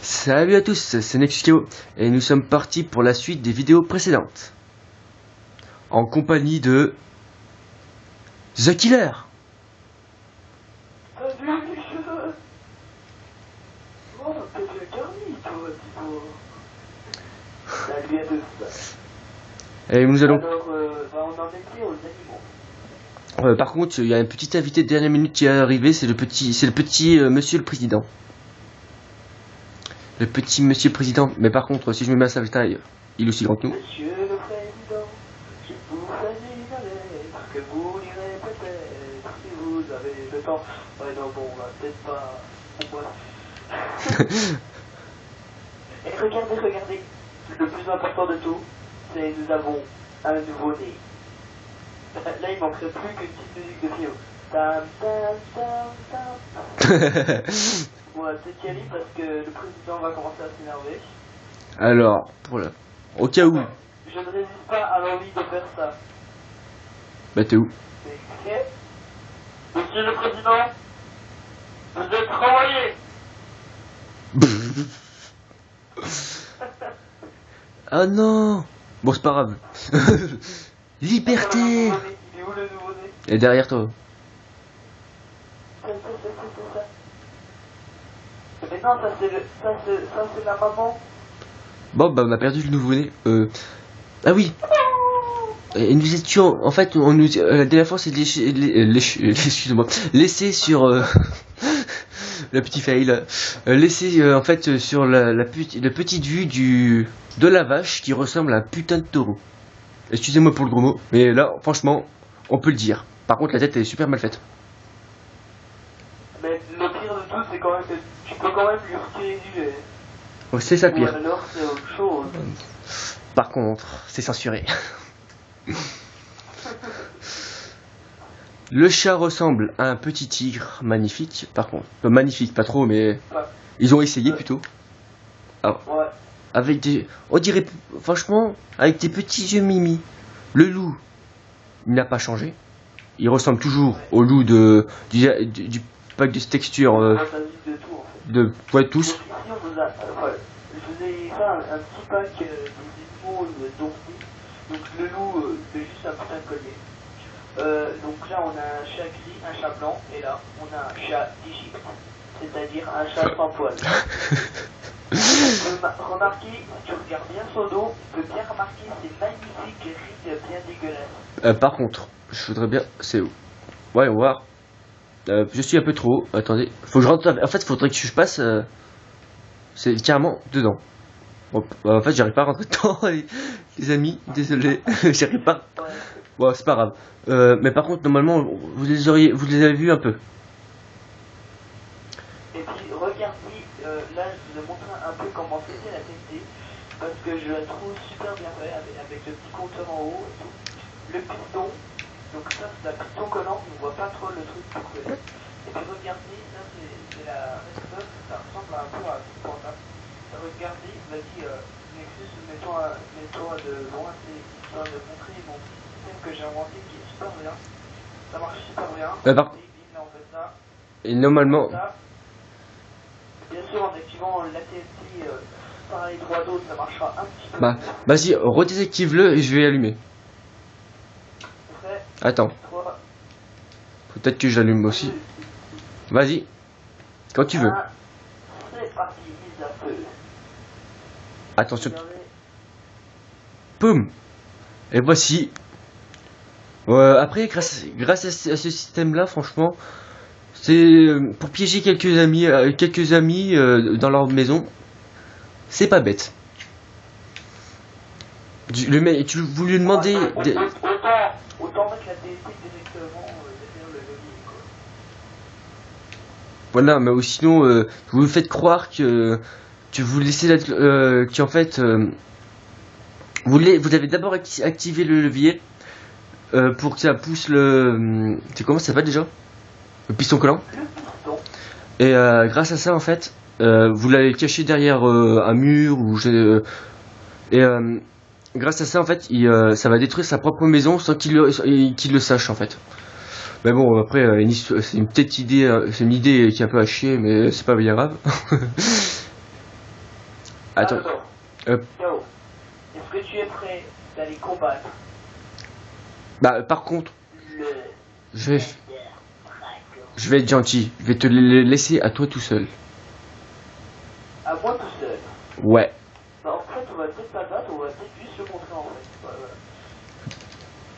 Salut à tous, c'est Nexusco et nous sommes partis pour la suite des vidéos précédentes. En compagnie de The Killer. Et nous allons... par contre, il y a un petit invité de dernière minute qui est arrivé, c'est le petit monsieur le président. Le petit monsieur président, mais par contre, si je me mets à sa taille, il est aussi grand que nous. Monsieur le président, je vous fais une lettre que vous lirez peut-être si vous avez le temps. Ouais, non, bon, peut-être pas. Et regardez, le plus important de tout, c'est nous avons un nouveau-né. Là, il manquerait plus qu'une petite musique de film. Tam tam tam tam. Bon, c'est Thierry parce que le président va commencer à s'énerver. Alors, au cas où. Je ne résiste pas à l'envie de faire ça. Bah t'es où? Ok. Monsieur le président, vous êtes renvoyé. Ah non. Bon, c'est pas grave. Liberté. Il est où le nouveau-né? Et derrière toi. Ça. Mais non, ça c'est la maman. Bon, bah on a perdu le nouveau-né. Ah oui. Et nous étions, en fait, on nous, la dernière fois, c'est excuse-moi, laissé sur le petit fail, laissé en fait sur la petite vue de la vache qui ressemble à un putain de taureau. Excusez-moi pour le gros mot, mais là, franchement, on peut le dire. Par contre, la tête est super mal faite. Mais le pire de tout, c'est quand même que tu peux quand même lui retirer du lait. Oh, c'est ça pire. Ou alors c'est autre chose. Par contre, c'est censuré. Le chat ressemble à un petit tigre magnifique, par contre. Magnifique, pas trop, mais Ouais. ils ont essayé plutôt. Alors, Ouais. avec des... On dirait, franchement, avec des petits yeux mimi. Le loup, il n'a pas changé. Il ressemble toujours au loup du pack de texture Fantastique de tout en fait. de ouais, tous. Donc ici on nous a, ouais, je vous ai fait un petit pack d'animaux donc le loup c'est juste un putain de collier. Donc là on a un chat gris, un chat blanc et là on a un chat d'Égypte, c'est-à-dire un chat sans poils. Remarquez, si tu regardes bien son dos, tu peux bien remarquer ces magnifiques rides bien dégueulasses. Par contre, je voudrais bien... C'est où? Ouais, on va voir. Je suis un peu trop haut. Attendez. Faut que je rentre... En fait, faudrait que je passe... C'est carrément dedans. Bon, en fait, j'arrive pas à rentrer dedans, les amis. Désolé. J'arrive pas. Ouais. Bon, c'est pas grave. Mais par contre, normalement, vous les avez vus un peu. Et puis regardez, là je vous ai montré un peu comment c'était la TNT, parce que je la trouve super bien faite avec le petit compteur en haut et tout. Le piston, donc ça c'est la piston collante, on voit pas trop le truc pour coller. Et puis regardez, là c'est la Redstone, ça ressemble un peu à tout panda. Regardez, vas-y Nexus, mets-toi de loin, c'est histoire de montrer mon système que j'ai inventé qui est super bien. Ça marche super bien. Et bim, là on fait ça. Et normalement... Ça. Bien sûr, en activant la TNT par les droits d'eau, ça marchera un petit peu. Bah, vas-y, redésactive-le et je vais allumer. Prêt, Attends. 3, Peut-être que j'allume aussi. Vas-y. Quand tu veux. c'est parti, mise à feu. Attention. Regardez. Poum. Et voici. Après, grâce à ce système-là, franchement, c'est pour piéger quelques amis dans leur maison. C'est pas bête. Le mec, tu voulais demander. Autant mettre la TNT directement derrière le levier, quoi. Voilà, mais sinon, vous me faites croire que vous laissez qu'en fait, vous avez d'abord activé le levier pour que ça pousse le. C'est comment ça s'appelle déjà? Le piston collant. Le piston. Et grâce à ça, en fait, vous l'avez caché derrière un mur ou grâce à ça, en fait, ça va détruire sa propre maison sans qu'il le sache, en fait. Mais bon, après, c'est une petite idée, c'est une idée qui est un peu à chier, mais c'est pas bien grave. Attends. Alors, Yao, est-ce que tu es prêt d'aller combattre Bah, par contre, le je vais, Dragon? je vais être gentil. Je vais te le laisser à toi tout seul. À moi tout seul. Ouais. Bah, en fait, on va peut-être pas battre, on va peut-être juste le montrer en fait. Voilà.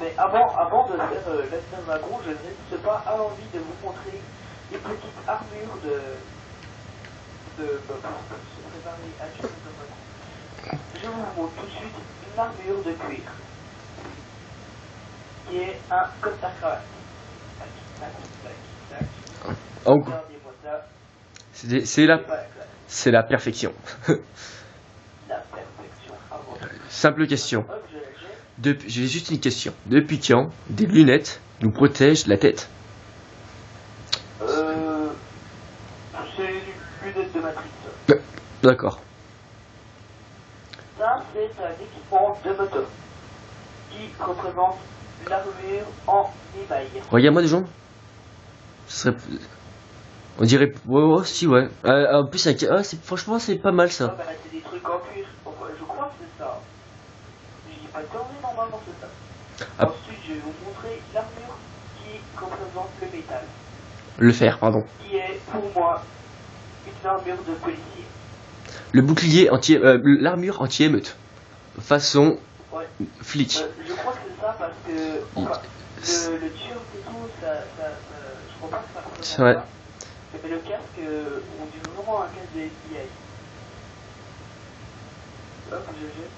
Mais avant de faire l'Aston Dragon, je n'ai pas envie de vous montrer les petites armures pour se préparer à tuer l'Aston Dragon. Je vous montre tout de suite une armure de cuir qui est un costard cravate. Tac, tac, tac, tac. En- Regardez-moi ça. C'est C'est la, pas la classe. c'est la perfection. La perfection avant. Simple question. Hop, je la jette. J'ai juste une question. Depuis quand des lunettes nous protègent la tête? C'est une lunette de Matrix. D'accord. Ça, c'est un équipement de moto qui représente l'armure en émail. Regarde-moi des gens. Ce serait... On dirait... Ouais, ouais, si, ouais. En plus, franchement, c'est pas mal, Ah, ça. bah, c'est des trucs en cuir. Je crois que c'est ça. Je dis pas tort, mais normalement c'est ça. Ah. Ensuite, je vais vous montrer l'armure qui représente le métal. Le fer, pardon. Qui est, pour moi, une armure de policier. Le bouclier anti... l'armure anti-émeute. Façon Ouais. flic. Je crois que c'est ça parce que enfin, le turc et tout, je crois pas que ça représente Ouais. ça. Mais le casque, on dit vraiment un casque de FBI. Hop, je jette.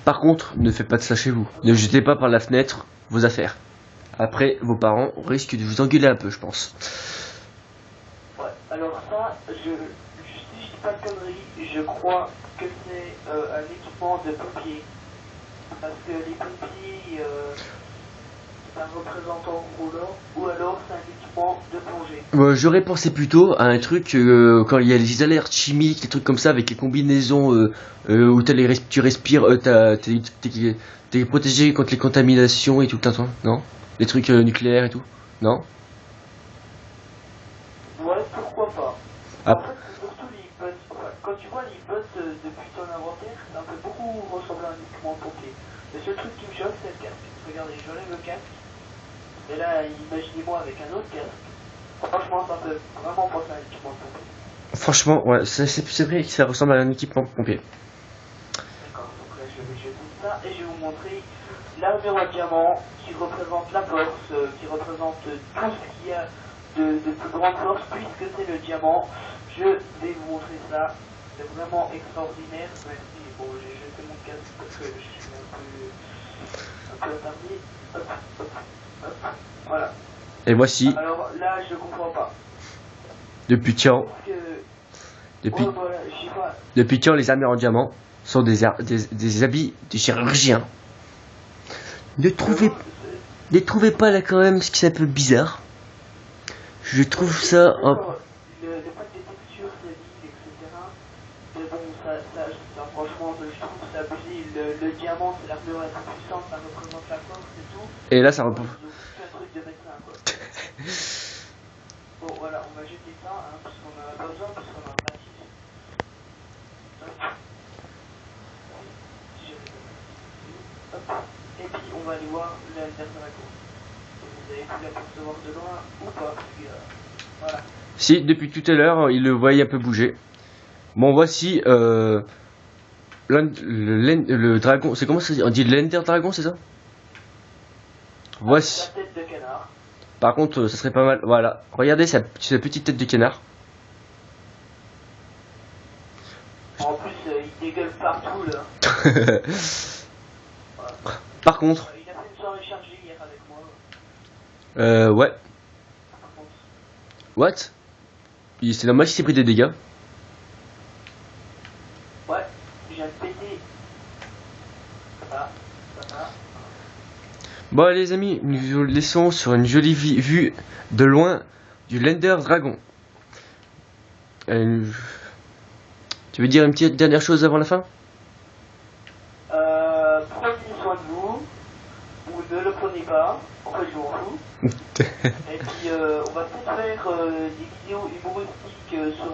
Par contre, ne faites pas de ça chez vous. Ne jetez pas par la fenêtre vos affaires. Après, vos parents risquent de vous engueuler un peu, je pense. Ouais, alors ça, si je dis pas de conneries, je crois que c'est un équipement de pompier. Parce que les pompiers, c'est un représentant roulant, ou alors c'est un équipement de plongée. J'aurais pensé plutôt à un truc quand il y a les alertes chimiques, des trucs comme ça, avec les combinaisons où tu respires, t'es protégé contre les contaminations et tout le temps, non? Les trucs nucléaires et tout, non? Ouais, pourquoi pas. Ah. En fait, c'est surtout les bots. Enfin, quand tu vois les bots depuis ton inventaire, ça peut beaucoup ressembler à un équipement de pompier. Le seul truc qui me choque, c'est le casque. Regardez, j'enlève le casque. Et là, imaginez-moi avec un autre casque. Franchement, ça peut vraiment penser à un équipement de pompier. Franchement, ouais, c'est vrai que ça ressemble à un équipement pompier. D'accord, donc là, je vais jeter ça et je vais vous montrer l'armure à diamant qui représente la force, qui représente tout ce qu'il y a de plus grande force puisque c'est le diamant. Je vais vous montrer ça. C'est vraiment extraordinaire. Merci. Bon, j'ai jeté mon casque parce que je suis un peu attardé. Hop, hop, hop. Voilà. Et voici, Alors là, je comprends pas. depuis quand, Parce que... depuis, Ouais, voilà, je sais pas. depuis quand les armures en diamant sont des habits de chirurgien? Ne trouvez pas là quand même ce qui est un peu bizarre? Je trouve ça un... Le pack des textures, c'est l'île, etc. Mais bon, ça, franchement, je trouve ça abusé. Le diamant, c'est l'armure la plus puissante, ça représente la force et tout. Et là, ça repose. Donc, c'est un truc de médecin, quoi. Bon, voilà, on va jeter ça, hein, parce qu'on en a pas besoin, parce qu'on a un massif. Hop. Si j'avais pas de massif. Hop. Et puis, on va aller voir l'Alter Dragon. Vous avez pu l'apercevoir de loin ou pas, parce que, voilà. Si, depuis tout à l'heure, il le voyait un peu bouger. Bon, voici le dragon. C'est comment ça dit? On dit l'Ender Dragon, c'est ça? Voici. La tête de canard. Par contre, ça serait pas mal. Voilà. Regardez sa petite tête de canard. En plus, il dégueule partout là. Par contre, Il a fait une soirée chargée hier avec moi. ouais. Par contre, What? C'est normal s'il s'est pris des dégâts. ouais, je viens de péter. Ça va. Bon, les amis, nous vous laissons sur une jolie vue de loin du Lender Dragon. Tu veux dire une petite dernière chose avant la fin? Prenez soin de vous, ou ne le prenez pas, en fait je m'en fous. Et puis on va peut-être faire des vidéos humoristiques sur